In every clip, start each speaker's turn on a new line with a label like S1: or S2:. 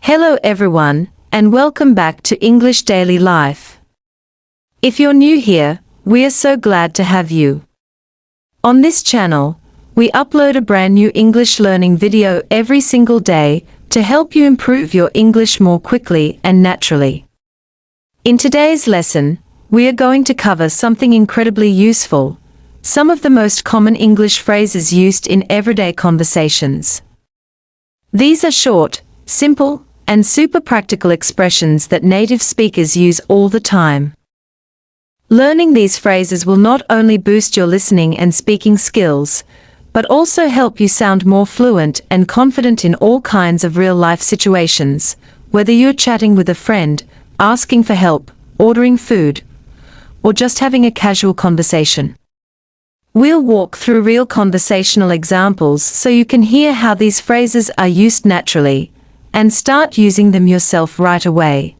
S1: Hello everyone, and welcome back to English Daily Life. If you're new here, we are so glad to have you. On this channel, we upload a brand new English learning video every single day to help you improve your English more quickly and naturally. In today's lesson, we are going to cover something incredibly useful, some of the most common English phrases used in everyday conversations. These are short, simple, and super practical expressions that native speakers use all the time. Learning these phrases will not only boost your listening and speaking skills, but also help you sound more fluent and confident in all kinds of real-life situations, whether you're chatting with a friend, asking for help, ordering food, or just having a casual conversation. We'll walk through real conversational examples so you can hear how these phrases are used naturally, and start using them yourself right away.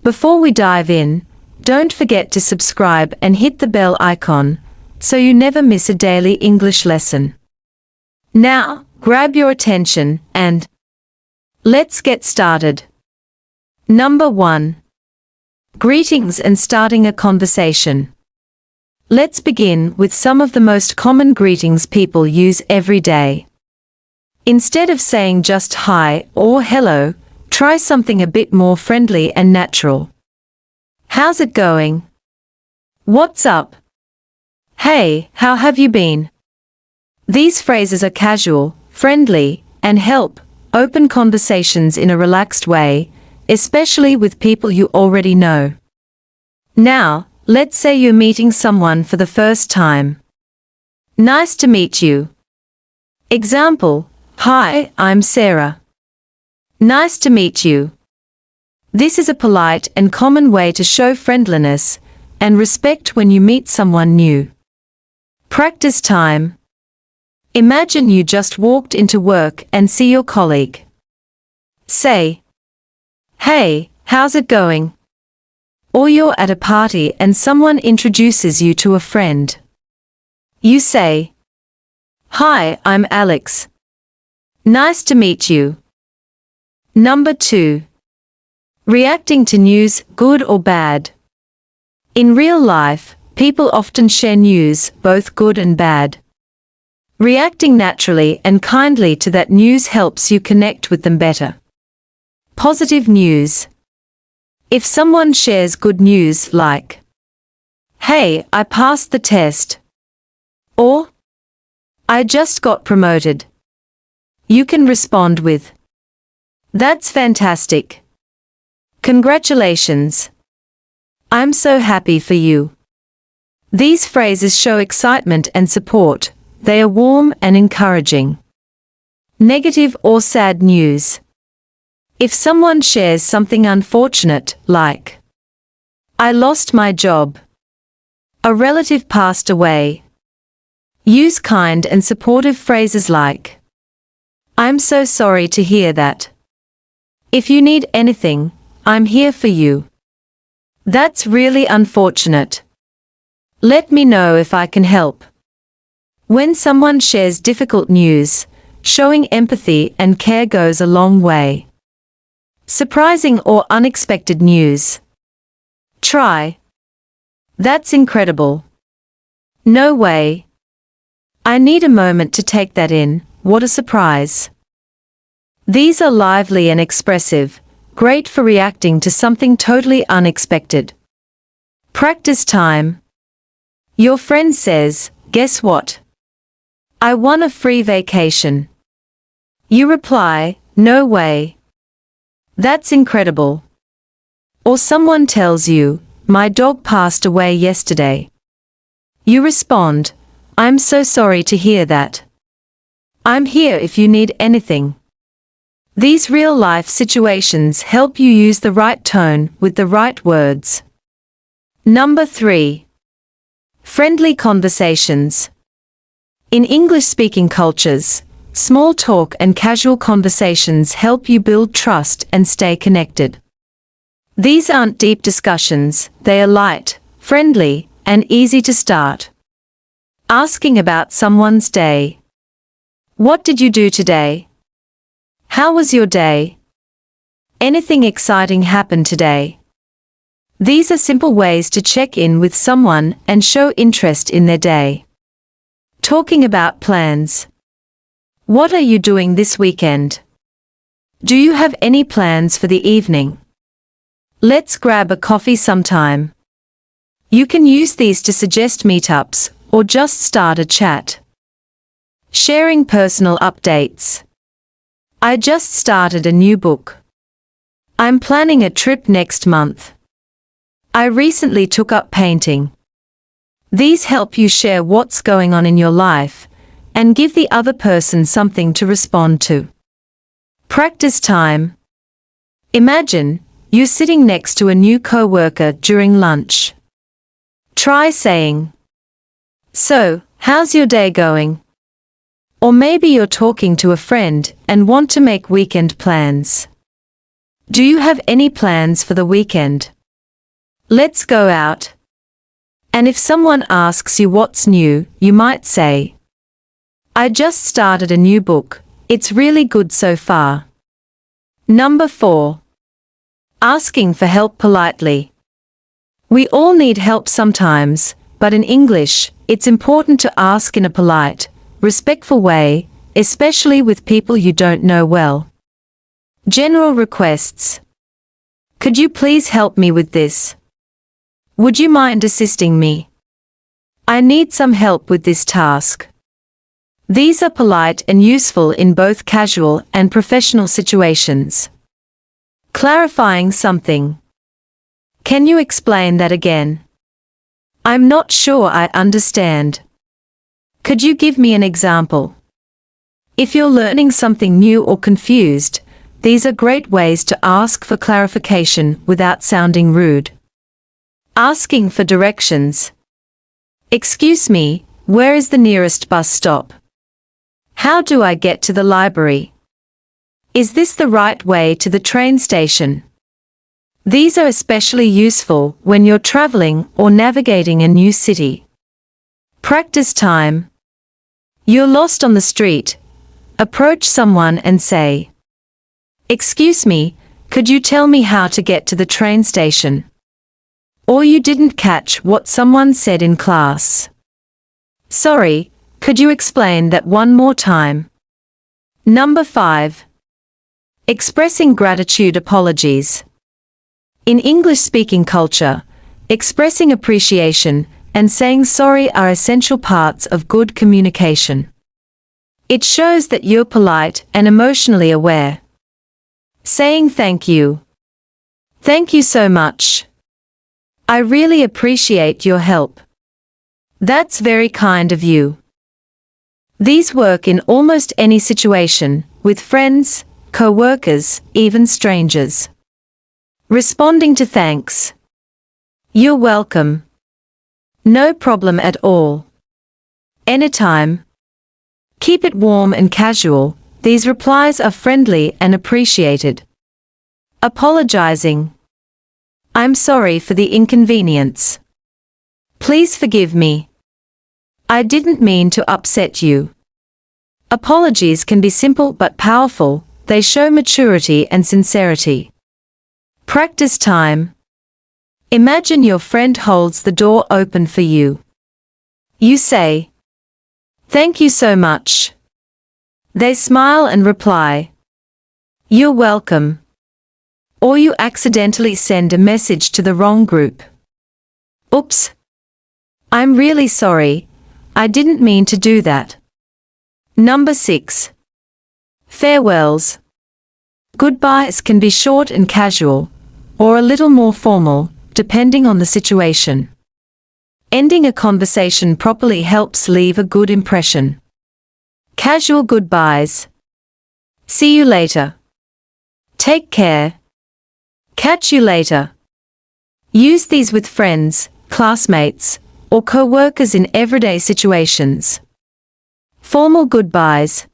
S1: Before we dive in, don't forget to subscribe and hit the bell icon, so you never miss a daily English lesson. Now, grab your attention and let's get started. Number 1. Greetings and starting a conversation. Let's begin with some of the most common greetings people use every day. Instead of saying just hi or hello, try something a bit more friendly and natural. How's it going? What's up? Hey, how have you been? These phrases are casual, friendly, and help open conversations in a relaxed way, especially with people you already know. Now, let's say you're meeting someone for the first time. Nice to meet you. Example: Hi, I'm Sarah. Nice to meet you. This is a polite and common way to show friendliness and respect when you meet someone new. Practice time. Imagine you just walked into work and see your colleague. Say, "Hey, how's it going?" Or you're at a party and someone introduces you to a friend. You say, "Hi, I'm Alex. Nice to meet you." Number 2. Reacting to news, good or bad. In real life, people often share news, both good and bad. Reacting naturally and kindly to that news helps you connect with them better. Positive news. If someone shares good news like, "Hey, I passed the test," or "I just got promoted," you can respond with, "That's fantastic. Congratulations. I'm so happy for you." These phrases show excitement and support. They are warm and encouraging. Negative or sad news. If someone shares something unfortunate, like, "I lost my job," "A relative passed away," use kind and supportive phrases like, "I'm so sorry to hear that. If you need anything, I'm here for you. That's really unfortunate. Let me know if I can help." When someone shares difficult news, showing empathy and care goes a long way. Surprising or unexpected news. Try, "That's incredible. No way. I need a moment to take that in. What a surprise." These are lively and expressive, great for reacting to something totally unexpected. Practice time. Your friend says, "Guess what? I won a free vacation." You reply, "No way. That's incredible." Or someone tells you, "My dog passed away yesterday." You respond, "I'm so sorry to hear that. I'm here if you need anything." These real-life situations help you use the right tone with the right words. Number 3. Friendly conversations. In English-speaking cultures, small talk and casual conversations help you build trust and stay connected. These aren't deep discussions, they are light, friendly, and easy to start. Asking about someone's day. "What did you do today? How was your day?" Anything exciting happened today? These are simple ways to check in with someone and show interest in their day. Talking about plans. What are you doing this weekend? Do you have any plans for the evening? Let's grab a coffee sometime. You can use these to suggest meetups or just start a chat. Sharing personal updates. I just started a new book. I'm planning a trip next month. I recently took up painting. These help you share what's going on in your life and give the other person something to respond to. Practice time. Imagine you're sitting next to a new coworker during lunch. Try saying, "So, how's your day going?" Or maybe you're talking to a friend and want to make weekend plans. Do you have any plans for the weekend? Let's go out. And if someone asks you what's new, you might say, "I just started a new book. It's really good so far." Number 4. Asking for help politely. We all need help sometimes, but in English, it's important to ask in a polite, respectful way, especially with people you don't know well. General requests. Could you please help me with this? Would you mind assisting me? I need some help with this task. These are polite and useful in both casual and professional situations. Clarifying something. Can you explain that again? I'm not sure I understand. Could you give me an example? If you're learning something new or confused, these are great ways to ask for clarification without sounding rude. Asking for directions. Excuse me, where is the nearest bus stop? How do I get to the library? Is this the right way to the train station? These are especially useful when you're traveling or navigating a new city. Practice time. You're lost on the street. Approach someone and say, "Excuse me, could you tell me how to get to the train station?" Or you didn't catch what someone said in class. "Sorry, could you explain that one more time?" Number 5. Expressing gratitude apologies. In English-speaking culture, expressing appreciation and saying sorry are essential parts of good communication. It shows that you're polite and emotionally aware. Saying thank you. Thank you so much. I really appreciate your help. That's very kind of you. These work in almost any situation, with friends, co-workers, even strangers. Responding to thanks. You're welcome. No problem at all. Anytime. Keep it warm and casual. These replies are friendly and appreciated. Apologizing. I'm sorry for the inconvenience. Please forgive me. I didn't mean to upset you. Apologies can be simple but powerful. They show maturity and sincerity. Practice time. Imagine your friend holds the door open for you. You say, "Thank you so much." They smile and reply, "You're welcome." Or you accidentally send a message to the wrong group. Oops. I'm really sorry. I didn't mean to do that. Number 6. Farewells. Goodbyes can be short and casual, or a little more formal, depending on the situation. Ending a conversation properly helps leave a good impression. Casual goodbyes. See you later. Take care. Catch you later. Use these with friends, classmates, or co-workers in everyday situations. Formal goodbyes.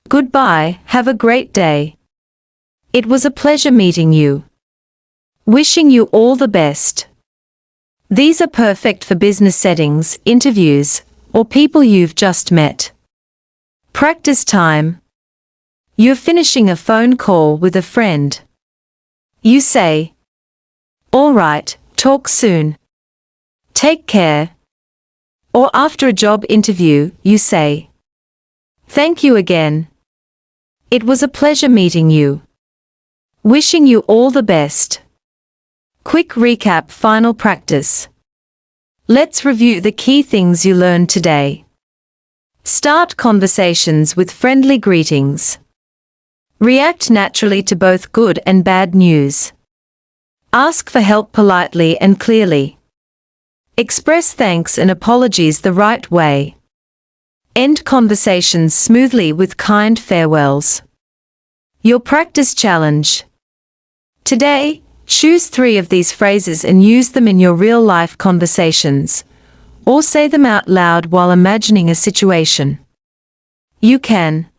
S1: Goodbye, have a great day. It was a pleasure meeting you. Wishing you all the best. These are perfect for business settings, interviews, or people you've just met. Practice time. You're finishing a phone call with a friend. You say, "All right, talk soon. Take care." Or after a job interview, you say, "Thank you again. It was a pleasure meeting you. Wishing you all the best." Quick recap, final practice. Let's review the key things you learned today. Start conversations with friendly greetings. React naturally to both good and bad news. Ask for help politely and clearly. Express thanks and apologies the right way. End conversations smoothly with kind farewells. Your practice challenge. Today, choose 3 of these phrases and use them in your real-life conversations, or say them out loud while imagining a situation. You can